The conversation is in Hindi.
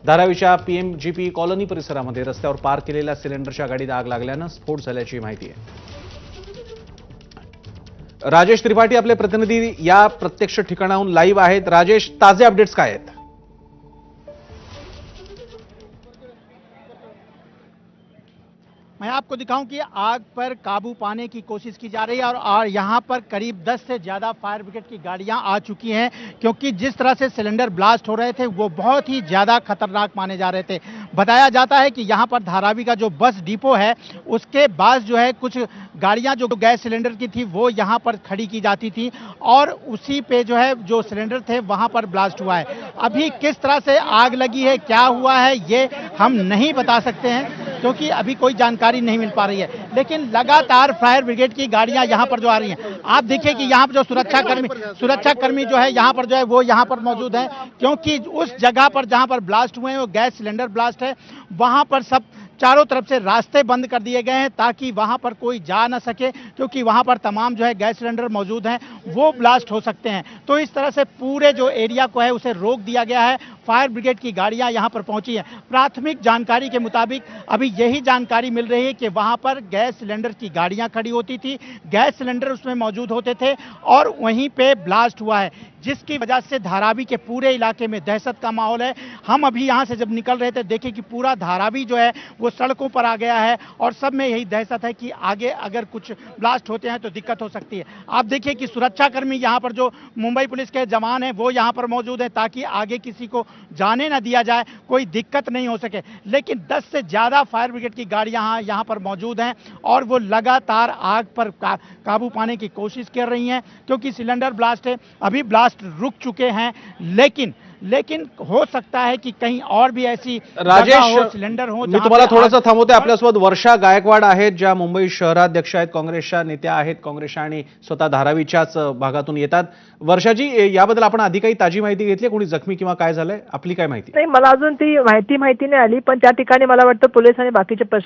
धारावीच्या पीएमजीपी कॉलनी परिसरामध्ये रस्त्यावर पार्क केलेल्या सिलेंडरच्या गाडीत आग लागल्यानं स्फोट झाल्याची माहिती आहे। राजेश त्रिपाठी आपले प्रतिनिधी या प्रत्यक्ष ठिकाणाहून लाईव्ह आहेत। राजेश, ताजे अपडेट्स काय आहेत? मैं आपको दिखाऊं कि आग पर काबू पाने की कोशिश की जा रही है और यहाँ पर करीब 10 से ज़्यादा फायर ब्रिगेड की गाड़ियाँ आ चुकी हैं, क्योंकि जिस तरह से सिलेंडर ब्लास्ट हो रहे थे वो बहुत ही ज़्यादा खतरनाक माने जा रहे थे। बताया जाता है कि यहाँ पर धारावी का जो बस डिपो है उसके पास जो है कुछ गाड़ियाँ जो गैस सिलेंडर की थी वो यहाँ पर खड़ी की जाती थी और उसी पे जो है जो सिलेंडर थे वहाँ पर ब्लास्ट हुआ है। अभी किस तरह से आग लगी है, क्या हुआ है, ये हम नहीं बता सकते हैं क्योंकि अभी कोई जानकारी नहीं मिल पा रही है, लेकिन लगातार फायर ब्रिगेड की गाड़ियां यहां पर जो आ रही हैं। आप देखिए कि यहां पर जो सुरक्षाकर्मी जो है यहां पर जो है वो यहां पर मौजूद हैं, क्योंकि उस जगह पर जहां पर ब्लास्ट हुए हैं वो गैस सिलेंडर ब्लास्ट है, वहां पर सब चारों तरफ से रास्ते बंद कर दिए गए हैं ताकि वहां पर कोई जा न सके, क्योंकि वहां पर तमाम जो है गैस सिलेंडर मौजूद हैं वो ब्लास्ट हो सकते हैं। तो इस तरह से पूरे जो एरिया को है उसे रोक दिया गया है। फायर ब्रिगेड की गाड़ियां यहां पर पहुंची हैं। प्राथमिक जानकारी के मुताबिक अभी यही जानकारी मिल रही है कि वहां पर गैस सिलेंडर की गाड़ियां खड़ी होती थी, गैस सिलेंडर उसमें मौजूद होते थे और वहीं पे ब्लास्ट हुआ है, जिसकी वजह से धारावी के पूरे इलाके में दहशत का माहौल है। हम अभी यहां से जब निकल रहे थे देखे कि पूरा धारावी जो है वो सड़कों पर आ गया है और सब में यही दहशत है कि आगे अगर कुछ ब्लास्ट होते हैं तो दिक्कत हो सकती है। आप देखिए कि सुरक्षाकर्मी यहाँ पर जो मुंबई पुलिस के जवान हैं वो यहाँ पर मौजूद है ताकि आगे किसी को जाने ना दिया जाए, कोई दिक्कत नहीं हो सके। लेकिन 10 से ज़्यादा फायर ब्रिगेड की गाड़ियाँ यहाँ पर मौजूद हैं और वो लगातार आग पर काबू पाने की कोशिश कर रही हैं, क्योंकि सिलेंडर ब्लास्ट है। अभी ब्लास्ट रुक चुके हैं, लेकिन हो सकता है कि कहीं और भी ऐसी राजेश, सिलेंडर हो। मी तुम्हाला थोडंसं थांबवते। आपल्यासोबत वर्षा गायकवाड आहेत, ज्या मुंबई शहराध्यक्ष आहेत, काँग्रेसच्या नेत्या आहेत, काँग्रेसच्या आणि स्वतः धारावीच्याच भागातून येतात। वर्षाजी, याबद्दल आपण आधी काही ताजी माहिती घेतली? कोणी जखमी किंवा काय झालंय? आपली काय माहिती? नाही, मला अजून ती माहिती नाही आली, पण त्या ठिकाणी मला वाटतं पोलीस आणि बाकीचे